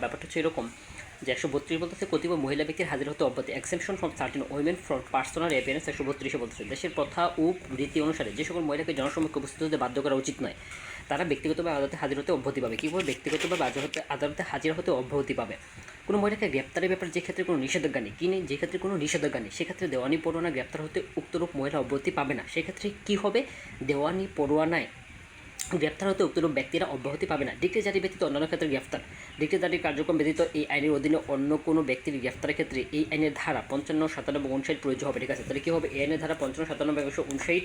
ব্যাপারটা হচ্ছে এরকম যে 132 বলতেছে কতিপয় মহিলা ব্যক্তির হাজির হতে অব্যাহতি exception from certain women from personal appearance 132 বলতেছে দেশের প্রথা ও রীতি অনুসারে যে সকল মহিলাকে জনসম্মুখে উপস্থিত হতে বাধ্য করা উচিত নয় তারা ব্যক্তিগতভাবে আদালতে হাজির হতে অব্যাহতি পাবে। কীভাবে ব্যক্তিগতভাবে আদালতে হাজির হতে অব্যাহতি পাবে? কোনো মহিলাকে গ্রেপ্তারের ব্যাপারে যে ক্ষেত্রে কোনো নিষেধাজ্ঞা নেই যে ক্ষেত্রে কোনো নিষেধাজ্ঞা নেই সেক্ষেত্রে দেওয়ানি পরোয়ানা গ্রেপ্তার হতে উক্তরূপ মহিলা অব্যাহতি পাবে না। সেক্ষেত্রে কী হবে? দেওয়ানি পরোয়ানায় গ্রেপ্তার হতে উক্তরূপ ব্যক্তিরা অব্যাহতি পাবে না। ডিক্রি জারি ব্যতীত অন্যান্য ক্ষেত্রে গ্রেপ্তার ডিক্রি জারির কার্যক্রম ব্যতীত এই আইনের অধীনে অন্য কোনো ব্যক্তির গ্রেপ্তারের ক্ষেত্রে এই আইনের ধারা 55, 97, 59 প্রযোজ্য হবে। ঠিক আছে, তাহলে কী হবে? এই আইনের ধারা 55, 97, 159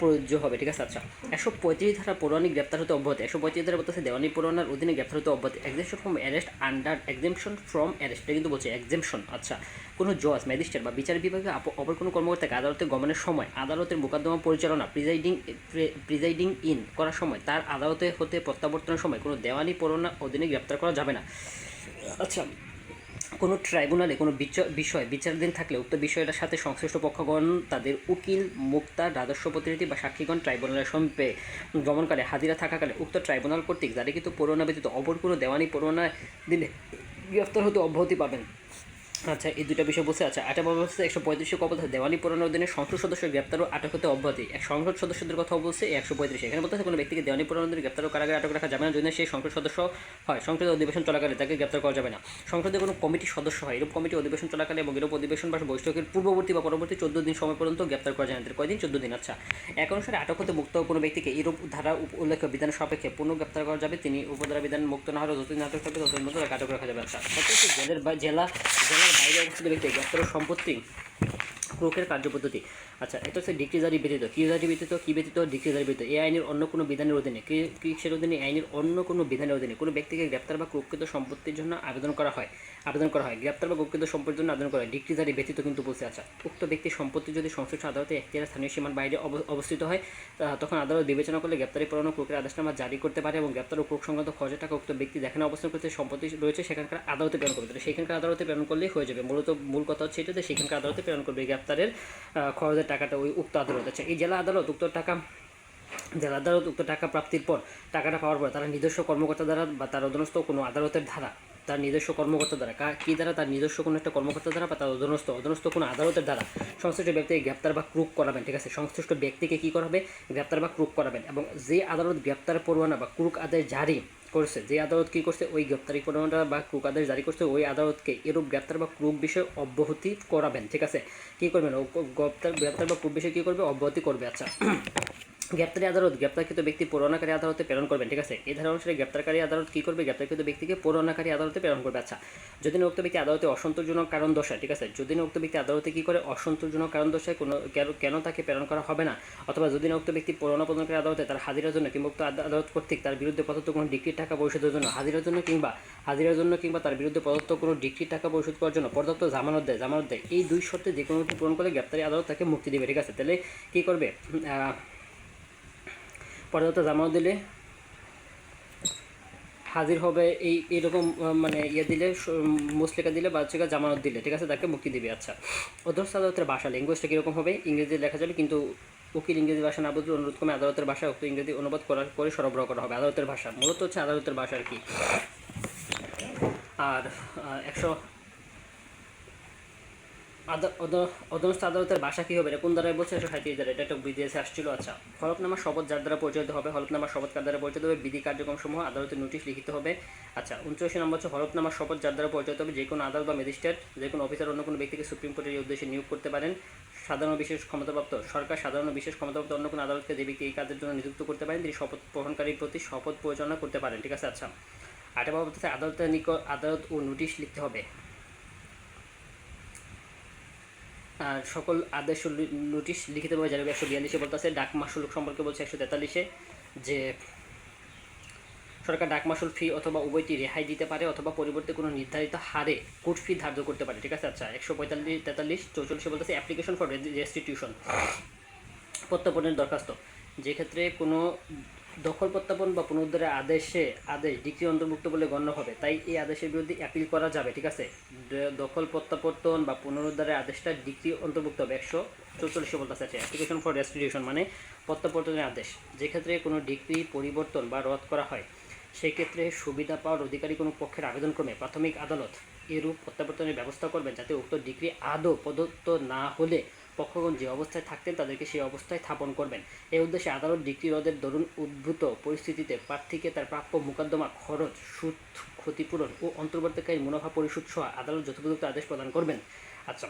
প্রযোজ্য হবে। ঠিক আছে, আচ্ছা 135 ধারা পরোয়ানি গ্রেপ্তার হতে অব্যাহতি 135 ধারা বলতেছে দেওয়ানি পরোয়ানার অধীনে গ্রেপ্তার হতে অব্যাহতি exemption from arrest under exemption from arrest এটা কিন্তু বলছে এক্সেমশন। আচ্ছা কোনো জজ ম্যাজিস্ট্রেট বা বিচার বিভাগে অপর কোনো কর্মকর্তাকে আদালতে গমনের সময় আদালতের মোকদ্দমা পরিচালনা প্রিজাইডিং ইন করার সময় তার আদালতে হতে প্রত্যাবর্তনের সময় কোনো দেওয়ানি পরোয়ানার অধীনে গ্রেপ্তার করা যাবে না। আচ্ছা কোনো ট্রাইব্যুনালে কোনো বিষয় বিচারাধীন থাকলে উক্ত বিষয়টার সাথে সংশ্লিষ্ট পক্ষগণ তাদের উকিল মুক্তা রাজস্ব প্রতিনিধি বা সাক্ষীগণ ট্রাইব্যুনালের সমীপে গমনকালে হাজিরা থাকাকালে উক্ত ট্রাইব্যুনাল কর্তৃক জারিকৃত পরোয়ানা ব্যতীত অপর কোনো দেওয়ানি পরোয়ানা দিলে গ্রেফতার হতে অব্যাহতি পাবেন। আচ্ছা এই দুটা বিষয় বলছে। আচ্ছা 8 বলছে 135 ক বলছে দেওয়ানি পরোয়ানার অধীনে সংসদ সদস্যের গ্রেপ্তার ও আটক হতে অব্যাহতি সংসদ সদস্যদের কথা বলছে 135। এখানে বলতে কোনো ব্যক্তিকে দেওয়ানি পরোয়ানার অধীনে গ্রেপ্তার ও কারাগারে আটক রাখা যাবে না যদি সেই সংসদ সদস্য হয়। সংসদের অধিবেশন চলাকালে তাকে গ্রেপ্তার করা যাবে না। সংসদে কোনো কমিটির সদস্য হয় এরূপ কমিটি অধিবেশন চলাকালে এবং এরূপ অধিবেশন বা বৈঠকের পূর্ববর্তী বা পরবর্তী 14 দিন সময় পর্যন্ত গ্রেপ্তার করা যায় না। কয়দিন? 14 দিন। আচ্ছা এক অনুসারে আটক হতে মুক্ত কোনো ব্যক্তিকে এরূপ ধারা উল্লেখ বিধান সাপেক্ষে পুনঃ গ্রেপ্তার করা যাবে। তিনি উপধারা বিধান মুক্ত না হলে যতদিন আটক থাকবে ততদিন মতো আটক রাখা যাবে। আচ্ছা জেলার জেলার বাইরে অবস্থিত ব্যক্তি গ্রেপ্তার সম্পত্তি ক্রোকের কার্যপদ্ধতি। আচ্ছা এটা হচ্ছে ডিক্রি জারি ব্যতীত কী ব্যতীত ডিক্রি জারি ব্যতীত এই আইনের অন্য কোনো বিধানের অধীনে কিসের অধীনে আইনের অন্য কোনো বিধানের অধীনে কোনো ব্যক্তিকে গ্রেপ্তার বা কুকৃত সম্পত্তির জন্য আবেদন করা হয় গ্রেপ্তার বা কুকৃত সম্পত্তির জন্য আবেদন করা হয় ডিক্রি জারি ব্যতীত কিন্তু বলছে। আচ্ছা উক্ত ব্যক্তির সম্পত্তি যদি সংশ্লিষ্ট আদালতে এখতিয়ার স্থানীয় সীমার বাইরে অবস্থিত হয় তখন আদালত বিবেচনা করলে গ্রেপ্তারি পরোয়ানা ক্রোকের আদেশনামা জারি করতে পারে এবং গ্রেপ্তার ও ক্রোক সংক্রান্ত খরচের টাকা উক্ত ব্যক্তি যেখানে অবস্থান করতে সম্পত্তি রয়েছে সেখানকার আদালতে প্রেরণ করবে। সেখানকার আদালতে প্রেরণ করলেই হয়ে যাবে। মূল কথা হচ্ছে এটা যে সেখানকার আদালতে প্রেরণ করবে গ্রেপ্তারের খরচের টাকাটা ওই উক্ত আদালত। আছে এই জেলা আদালত উক্ত টাকা প্রাপ্তির পর টাকাটা পাওয়ার পর তারা নিজস্ব কর্মকর্তা দ্বারা বা তার অধীনস্থ কোনো আদালতের ধারা তার নিজস্ব কর্মকর্তা দ্বারা কী দ্বারা তার নিজস্ব কোনো একটা কর্মকর্তা দ্বারা বা তার অধীনস্থ কোনো আদালতের দ্বারা সংশ্লিষ্ট ব্যক্তিকে গ্রেপ্তার বা ক্রুক করাবেন। ঠিক আছে, সংশ্লিষ্ট ব্যক্তিকে কী করা হবে? গ্রেপ্তার বা ক্রুক করাবেন। এবং যে আদালত গ্রেপ্তার পরোয়ানা বা ক্রুক আদেশ জারি করছে যে আদালত কী করছে ওই গ্রেপ্তারি পরোয়ানা বা ক্রুক আদেশ জারি করছে ওই আদালতকে এরূপ গ্রেপ্তার বা ক্রুক বিষয়ে অব্যাহতি করাবেন। ঠিক আছে, কী করবেন? গ্রেপ্তার বা ক্রুক বিষয়ে কী করবে? অব্যাহতি করবে। আচ্ছা গ্রেপ্তারি আদালত গ্রেপ্তারকৃত ব্যক্তি পরোয়ানাকারী আদালতে প্রেরণ করবেন। ঠিক আছে, এই ধারা অনুসারে গ্রেপ্তারকারী আদালত কী করবে? গ্রেপ্তারকৃত ব্যক্তিকে পরোয়ানাকারী আদালতে প্রেরণ করবে। আচ্ছা যদি উক্ত ব্যক্তি আদালতে অসন্তোষজনক কারণ দর্শায়, ঠিক আছে, যদি উক্ত ব্যক্তি আদালতে কী করে? অসন্তোষজনক কারণ দর্শায় কেন তাকে প্রেরণ করা হবে না, অথবা যদি উক্ত ব্যক্তি পরোয়ানা প্রদানকারী আদালতে তার হাজিরার জন্য কিংবা উক্ত আদালত কর্তৃক তার বিরুদ্ধে প্রদত্ত কোনো ডিক্রির টাকা পরিশোধের জন্য হাজিরার জন্য কিংবা তার বিরুদ্ধে প্রদত্ত কোনো ডিক্রির টাকা পরিশোধ করার জন্য পর্যাপ্ত জামানত দেয় এই দুই শর্তে যে কোনো পূরণ করলে গ্রেপ্তারি আদালত তাকে মুক্তি দেবে। ঠিক আছে, তাহলে কী করবে? পর্যাপ্ত জামানত দিলে হাজির হবে এইরকম মানে দিলে মুসলেকা দিলে বা হচ্ছে জামানত দিলে, ঠিক আছে, তাকে মুক্তি দিবে। আচ্ছা অধস্থ আদালতের ভাষা ল্যাঙ্গুয়েজটা কীরকম হবে? ইংরেজি লেখা যাবে, কিন্তু উকিল ইংরেজি ভাষা না বুঝলে অনুরোধ ক্রমে আদালতের ভাষা উক্ত ইংরেজি অনুবাদ করে সরবরাহ করা হবে। আদালতের ভাষা মূলত হচ্ছে আদালতের ভাষা আর কি। আর অধস্তন আদালতের ভাষা কী হবে? এটা কোন দ্বারাই বলছে? 137 দ্বারা। এটা একটা বিদেশে আসছিল। আচ্ছা হলফনামা শপথ যার দ্বারা পরিচালিত হবে, হলফনামা শপথ কার দ্বারা পরিচালিত হবে? বিধি কার্যক্রমসমূহ আদালতের নোটিশ লিখিত হবে। আচ্ছা 39 নম্বর হচ্ছে হলফনামা শপথ যার দ্বারা পরিচালিত হবে যে কোনো আদালত বা ম্যাজিস্ট্রেট যে কোনো অফিসার অন্য কোনো ব্যক্তিকে সুপ্রিম কোর্টের এই উদ্দেশ্যে নিয়োগ করতে পারেন। সাধারণ বিশেষ ক্ষমতাপ্রাপ্ত সরকার সাধারণ বিশেষ ক্ষমতাপ্রাপ্ত অন্য কোনো আদালতকে যে ব্যক্তি এই কাজের জন্য নিযুক্ত করতে পারেন তিনি শপথ গ্রহণকারীর প্রতি শপথ পরিচালনা করতে পারেন। ঠিক আছে, আচ্ছা 8 বলতেছে আদালতের নিকট আদালত ও নোটিশ লিখতে হবে। আর সকল আদেশ নোটিশ লিখিতভাবে জানাবে। 142 বলতেছে ডাক মাসুল সম্পর্কে বলছে 143 যে সরকার ডাক মাসুল ফি অথবা উভয়টি রেহাই দিতে পারে অথবা পরিবর্তে কোনো নির্ধারিত হারে কোর্ট ফি ধার্য করতে পারে। ঠিক আছে, আচ্ছা 145, 43, 44 বলতেছে অ্যাপ্লিকেশন ফর রেস্টিটিউশন প্রত্যর্পণের দরখাস্ত যে ক্ষেত্রে কোনো দখল প্রত্যাপন বা পুনরুদ্ধারের আদেশ ডিক্রি অন্তর্ভুক্ত বলে গণ্য হবে, তাই এই আদেশের বিরুদ্ধে অ্যাপিল করা যাবে। ঠিক আছে, দখল প্রত্যাবর্তন বা পুনরুদ্ধারের আদেশটা ডিক্রি অন্তর্ভুক্ত হবে। 144 বলতে আছে অ্যাপ্লিকেশন ফর রেস্টিটিউশন মানে প্রত্যাবর্তনের আদেশ যে ক্ষেত্রে কোনো ডিক্রি পরিবর্তন বা রদ করা হয় সেক্ষেত্রে সুবিধা পাওয়ার অধিকারী কোনো পক্ষের আবেদনক্রমে প্রাথমিক আদালত এরূপ প্রত্যাবর্তনের ব্যবস্থা করবেন যাতে উক্ত ডিগ্রি আদৌ প্রদত্ত না হলে পক্ষগণ যে অবস্থায় থাকতেন তাদেরকে সেই অবস্থায় স্থাপন করবেন। এই উদ্দেশ্যে আদালত ডিগ্রি রদের দরুন উদ্ভূত পরিস্থিতিতে প্রার্থীকে তার প্রাপ্য মোকদ্দমা খরচ, সুদ, ক্ষতিপূরণ ও অন্তর্বর্তীকালীন মুনাফা পরিশোধ সহ আদালত যথোপযুক্ত আদেশ প্রদান করবেন। আচ্ছা,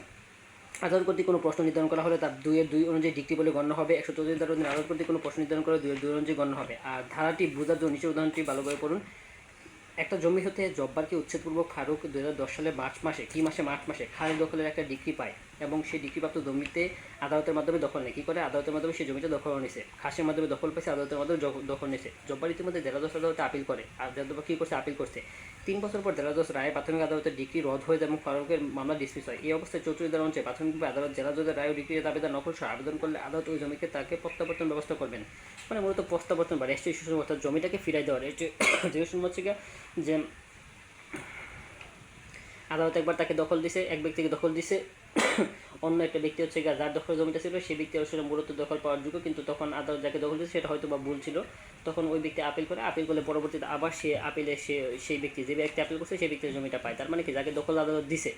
আদালত কর্তৃক কোনো প্রশ্ন নির্ধারণ করা হলে তার 2-2 অনুযায়ী ডিগ্রি বলে গণ্য হবে। 134 ধারা অধীনে আদালত কর্তৃক কোনো প্রশ্ন নির্ধারণ করা 2-2 অনুযায়ী গণ্য হবে। আর ধারাটি বোঝার জন্য নিচের উদাহরণটি ভালোভাবে পড়ুন। একটা জমি হতে জব্বারকে উচ্ছেদপূর্বক ফারুক 2010 সালে মার্চ মাসে খালের দখলের একটা ডিগ্রি পায় এবং সেই ডিগ্রিপ্রাপ্ত জমিতে আদালতের মাধ্যমে দখল নেয়। কী করে? আদালতের মাধ্যমে সেই জমিটা দখল নিছে, খাসের মাধ্যমে দখল পেয়েছে, আদালতের মাধ্যমে দখল নিছে। জব্বার ইতিমধ্যে জেলাজজ আদালতে আপিল করে, আর জব্বার কী করছে? আপিল করছে। 3 বছর পর জেলাজজ রায়ে প্রাথমিক আদালতের ডিগ্রি রদ হয়ে যায় এবং ফারুকের মামলা ডিসমিস হয়। এই অবস্থায় 34 ধারা অনুযায়ী প্রাথমিকভাবে আদালত জেলাজজের রায় ও ডিগ্রির দাবিদার নকল সহ আবেদন করলে আদালত ওই জমিকে তাকে প্রত্যাবর্তন ব্যবস্থা করবেন। মানে মূলত প্রত্যাবর্তন বা রেজিস্ট্রেশন অর্থাৎ জমিটাকে ফিরাই দেওয়ার। রেজিস্ট্রেশন হচ্ছে যে আদালত একবার তাকে দখল দিছে, এক ব্যক্তিকে দখল দিছে, অন্য একটা ব্যক্তি হচ্ছে যার দখল জমিটা ছিল সেই ব্যক্তি আসলে মূলত দখল পাওয়ার যোগ্য, কিন্তু তখন আদালত যাকে দখল দিয়েছে সেটা হয়তো বা ভুল ছিল। তখন ওই ব্যক্তি আপিল করলে পরবর্তীতে আবার সে আপিলে সেই ব্যক্তি যে ব্যক্তি আপিল করছে সেই ব্যক্তির জমিটা পায়। তার মানে কি, যাকে দখল আদালত দিছে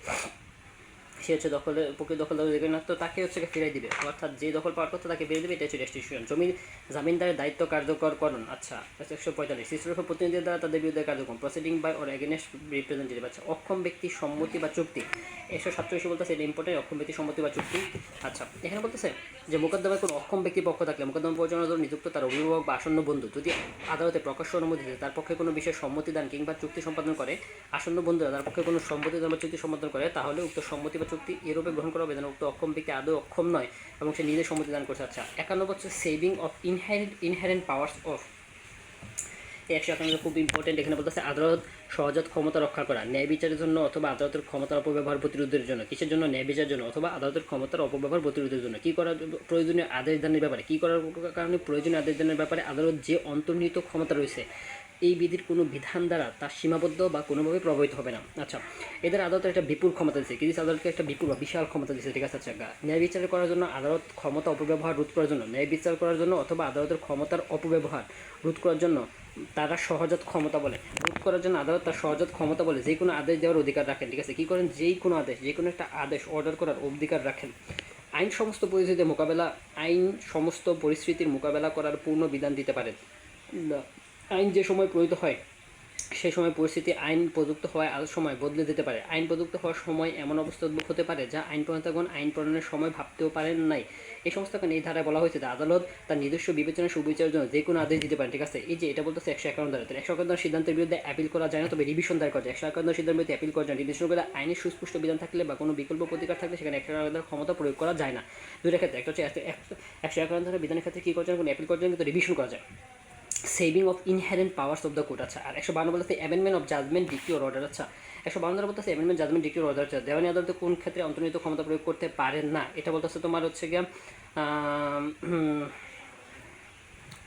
সে হচ্ছে প্রকৃত দখলদার দেখবে না, তো তাকে হচ্ছে ফিরাই দিবে, অর্থাৎ যে দখল পাওয়ার কথা তাকে ফিরে দেবে। এটা হচ্ছে রেস্টিটিউশন। জমির জামিনদারের দায়িত্ব কার্যকরকরণ। আচ্ছা, 145 শিশুর প্রতিনিধিদের দ্বারা তাদের বিরুদ্ধে কার্যক্রম, proceeding by or against representative. আচ্ছা, অক্ষম ব্যক্তির সম্মতি বা চুক্তি। 147 বলতেছে এটা ইম্পর্টেন্ট, অক্ষম ব্যক্তির সম্মতি বা চুক্তি। আচ্ছা, এখানে বলতেছে যে মোকদ্দমায় কোনো অক্ষম ব্যক্তি পক্ষ থাকলে মোকদ্দমা পরিচালনার জন্য নিযুক্ত তার অভিভাবক বা আসন্ন বন্ধু যদি আদালতে প্রকাশ্য অনুমতি দেয় তার পক্ষে কোনো বিষয়ে সম্মতি দান কিংবা চুক্তি সম্পাদন করে, আসন্ন বন্ধুরা তার পক্ষে কোনো সম্মতি দান বা চুক্তি সম্পাদন করে, তাহলে উক্ত সম্মতি বা চুক্তি এরূপে গ্রহণ করা হবে যেন উক্ত অক্ষম ব্যক্তি আদৌ অক্ষম নয় এবং সে নিজের সম্মতি দান করছে। আচ্ছা, 51 হচ্ছে saving of inherent powers of. 151 খুব ইম্পর্টেন্ট। এখানে বলতেছে আদালত সহজাত ক্ষমতা রক্ষা করা, ন্যায় বিচারের জন্য অথবা আদালতের ক্ষমতার অপব্যবহার প্রতিরোধের জন্য। কিসের জন্য? ন্যায় বিচারের জন্য অথবা আদালতের ক্ষমতার অপব্যবহার প্রতিরোধের জন্য। কী করার প্রয়োজনীয় আদেশ দানের ব্যাপারে, কী করার কারণে প্রয়োজনীয় আদেশ দানের ব্যাপারে আদালত যে অন্তর্নিহিত ক্ষমতা রয়েছে এই বিধির কোনো বিধান দ্বারা তার সীমাবদ্ধ বা কোনোভাবে প্রভাবিত হবে না। আচ্ছা, এদের আদালতের একটা বিপুল ক্ষমতা দিচ্ছে, কিন্তু আদালতকে একটা বিপুল বা বিশাল ক্ষমতা দিচ্ছে, ঠিক আছে। আচ্ছা, ন্যায় বিচার করার জন্য আদালত ক্ষমতা অপব্যবহার রোধ করার জন্য, ন্যায় বিচার করার জন্য অথবা আদালতের ক্ষমতার অপব্যবহার রোধ করার জন্য তারা সহজাত ক্ষমতা বলে। রোধ করার জন্য আদালত তার সহজাত ক্ষমতা বলে যে কোনো আদেশ দেওয়ার অধিকার রাখেন, ঠিক আছে। কী করেন? যেই কোনো আদেশ, যে কোনো একটা আদেশ অর্ডার করার অধিকার রাখেন। আইন সমস্ত পরিস্থিতির মোকাবেলা করার পূর্ণ বিধান দিতে পারেন। আইন যে সময় প্রয়োজিত হয় সেই সময় পরিস্থিতি আইন প্রযুক্ত হওয়ায় সময় বদলে যেতে পারে। আইন প্রযুক্ত হওয়ার সময় এমন অবস্থা উদ্ভব হতে পারে যা আইন প্রণেতাগণ আইন প্রণয়নের সময় ভাবতেও পারেন নাই। এই সমস্ত কারণে এই ধারায় বলা হয়েছে যে আদালত তার নিজস্ব বিবেচনা সুবিচারের জন্য যে কোনো আদেশ দিতে পারেন, ঠিক আছে। এই যে এটা বলতেছে 151 ধারা। 151 সিদ্ধান্তের বিরুদ্ধে অ্যাপিল করা যায় না, তবে রিভিশন দায়ের করা যায়। 151 সিদ্ধান্তের বিরুদ্ধে অ্যাপিল করা যায় না। নির্দিষ্ট করে আইনের সুস্পষ্ট বিধান থাকলে বা কোনো বিকল্প প্রতিকার থাকলে সেখানে 151 ক্ষমতা প্রয়োগ করা যায় না। দুইটা ক্ষেত্রে, একটা হচ্ছে 151 ধারা বিধানের ক্ষেত্রে কী করা যায়, কোনো অ্যাপিল করা যায়, কিন্তু রিভিশন করা যায়। Saving of inherent powers of the court. আচ্ছা, আর 152 বলতে amendment of judgment decree or order. আচ্ছা, 152 বলতেছে amendment judgment decree or order. আচ্ছা, দেওয়ানি আদালতে কোন ক্ষেত্রে অন্তর্নিহিত ক্ষমতা প্রয়োগ করতে পারেন না, এটা বলতেছে তোমার হচ্ছে গিয়ে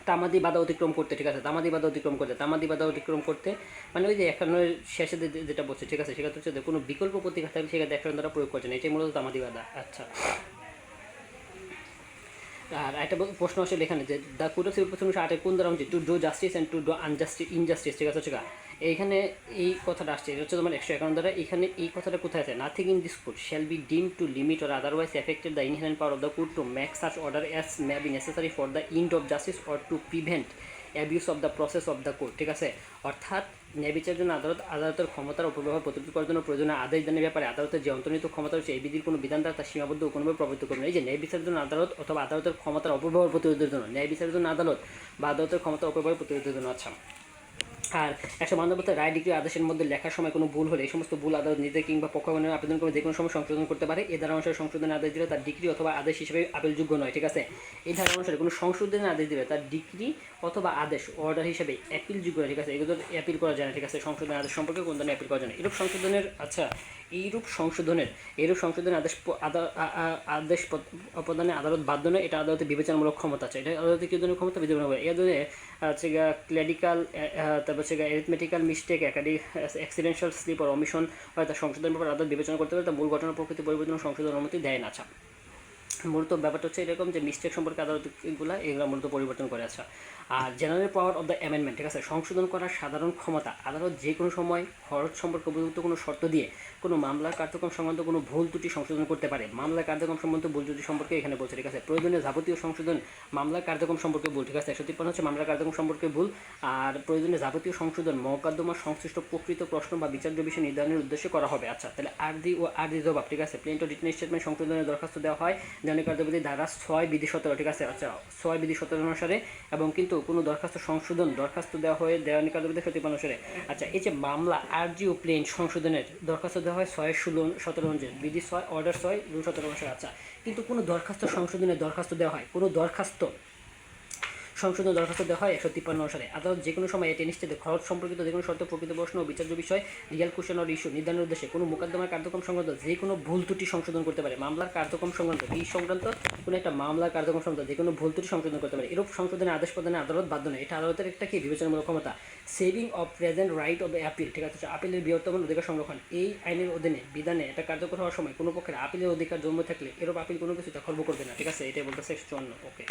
তামাদি বাধা অতিক্রম করতে, ঠিক আছে। তামাদি বাধা অতিক্রম করতে মানে ওই যে 51 শেষে যেটা বলছে, ঠিক আছে, সেটা হচ্ছে কোনো বিকল্প প্রতিকার থাকলে সেক্ষেত্রে 151 দ্বারা প্রয়োগ করছে না, এটাই মূলত তামাদি বাধা। আচ্ছা, আর একটা প্রশ্ন আসলে এখানে যে the code of civil proceedings 8 কোন দ্বারা হচ্ছে to do justice and to do injustice, ঠিক আছে। হচ্ছে এইখানে এই কথাটা আসছে, এটা হচ্ছে তোমার 151 দ্বারা। এখানে এই কথাটা কোথায় আছে? Nothing in this code shall be deemed to limit or otherwise affected the inherent power of the code to make such order as may be necessary for the end of justice or to prevent abuse of the process of the court, ঠিক আছে। অর্থাৎ ন্যায় বিচারের জন্য আদালতের ক্ষমতার অপব্যবহার প্রতিরোধ করার জন্য প্রয়োজনীয় আদেশ দানের ব্যাপারে আদালতের যে অন্তর্নিহিত ক্ষমতা রয়েছে এই বিধির কোনো বিধান দ্বারা তার সীমাবদ্ধ কোনোভাবে প্রভাবিত করবে না। এই যে ন্যায় বিচারের জন্য আদালত অথবা আদালতের ক্ষমতার অপব্যবহার প্রতিরোধের জন্য, ন্যায় বিচারের জন্য আদালত বা আদালতের ক্ষমতার অপব্যবহার প্রতিরোধের জন্য। আচ্ছা, আর 152 বলতে রায় ডিগ্রি আদেশের মধ্যে লেখার সময় কোনো ভুল হলে এই সমস্ত ভুল আদালত নিজে কিংবা পক্ষগণের আবেদন করে যে কোনো সময় সংশোধন করতে পারে। এই ধারা অনুসারে সংশোধনের আদেশ দিলে তার ডিগ্রি অথবা আদেশ হিসেবে আপিলযোগ্য নয়, ঠিক আছে। এই ধারা অনুসারে কোনো সংশোধনের আদেশ দিলে তার ডিগ্রি অথবা আদেশ অর্ডার হিসেবে অ্যাপিলযোগ্য নয়, ঠিক আছে। এগুলো অ্যাপিল করা যায় না, ঠিক আছে। সংশোধনের আদেশ সম্পর্কে কোন ধরনের অ্যাপিল করা যায় না। এরূপ সংশোধনের আদেশ প্রদানে আদালত বাধ্য নয়, এটা আদালতের বিবেচনামূলক ক্ষমতা আছে। এটা আদালতের কী ধরনের ক্ষমতা বিবেচনা করে? এর জন্য হচ্ছে ক্লেরিক্যাল, তারপর হচ্ছে অ্যারিথমেটিক্যাল মিস্টেক, অ্যাক্সিডেন্টাল স্লিপ আর অমিশন হয় তার সংশোধনের ব্যাপারে আদালত বিবেচনা করতে পারে, তার মূল ঘটনার প্রকৃতি পরিবর্তন সংশোধন অনুমতি দেয় না। আচ্ছা, মূলত ব্যাপারটা হচ্ছে এরকম যে মিস্টেক সম্পর্কে আদালতগুলো এগুলো মূলত পরিবর্তন করে। আচ্ছা, আর general power of the amendment, ঠিক আছে, সংশোধন করার সাধারণ ক্ষমতা। আদালত যে কোনো সময় খরচ সম্পর্কে উপযুক্ত কোনো শর্ত দিয়ে কোনো মামলার কার্যক্রম সংক্রান্ত কোনো ভুল ত্রুটি সংশোধন করতে পারে। মামলার কার্যক্রম সম্বন্ধে ভুল ত্রুটি সম্পর্কে এখানে বলছে, ঠিক আছে। প্রয়োজনীয় যাবতীয় সংশোধন মামলার কার্যক্রম সম্পর্কে ভুল, ঠিক আছে। 153 হচ্ছে মামলার কার্যক্রম সম্পর্কে ভুল। আর প্রয়োজনীয় যাবতীয় সংশোধন মোকদ্দমার সংশ্লিষ্ট প্রকৃত প্রশ্ন বা বিচার্য বিষয় নির্ধারণের উদ্দেশ্যে করা হবে। আচ্ছা, তাহলে আরজি ও আরজি জবাব, ঠিক আছে। প্লেন্ট ও রিটেন স্টেটমেন্ট সংশোধনের দরখাস্ত দেওয়া হয় দেওয়ানি কার্যবিধি ধারা 6 বিধি 17, ঠিক আছে। আচ্ছা, 6 বিধি 17 অনুসারে, এবং কিন্তু কোনো দরখাস্ত সংশোধন দরখাস্ত দেওয়া হয় দেওয়ানি কার্যবিধি 153 অনুসারে। আচ্ছা, এই যে মামলা আরজি ও প্লেন্ট সংশোধনের দরখাস্ত দেওয়া হয় 6-16-17 অনুযায়ী, বিধি 6 অর্ডার 6-17 অনুসারে। আচ্ছা, কিন্তু কোনো দরখাস্ত সংশোধনের দরখাস্ত দেওয়া হয়, কোনো দরখাস্ত সংশোধন দরখাস্ত দেওয়া হয় 153 অনুসারে। আদালত যে কোনো সময় এটি নিশ্চিত খরচ সম্পর্কিত যে কোনো শর্ত, প্রকৃত প্রশ্ন ও বিচার্য বিষয়, লিগ্যাল কোয়েশ্চন অর ইস্যু নির্ধারণের উদ্দেশ্যে কোনো মোকদ্দমার কার্যক্রম সংক্রান্ত যে কোনো ভুল ত্রুটি সংশোধন করতে পারে। মামলার কার্যক্রম সংক্রান্ত কি সংক্রান্ত কোনো একটা মামলার কার্যক্রম সংক্রান্ত যে কোনো ভুল ত্রুটি সংশোধন করতে পারে। এরূপ সংশোধনের আদেশ প্রদানে আদালত বাধ্য নয়। এটা আদালতের একটা কি বিবেচনামূলক ক্ষমতা। Saving of present right of appeal, ঠিক আছে। আপিলের বৃহত্তম অধিকার সংরক্ষণ। এই আইনের অধীনে বিধানে এটা কার্যকর হওয়ার সময় কোনো পক্ষের আপিলের অধিকার জন্ম থাকলে এরূপ আপিল কোনো কিছুতে খর্ব করবে না, ঠিক আছে। এটাই বলতেছে 54। ওকে।